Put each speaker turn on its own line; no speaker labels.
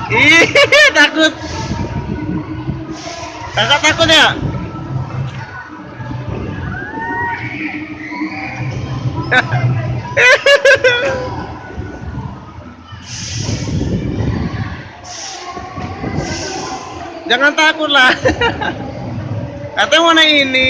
Ih, takut. Kakak takut ya? Jangan takut lah. Katanya mau naik ini.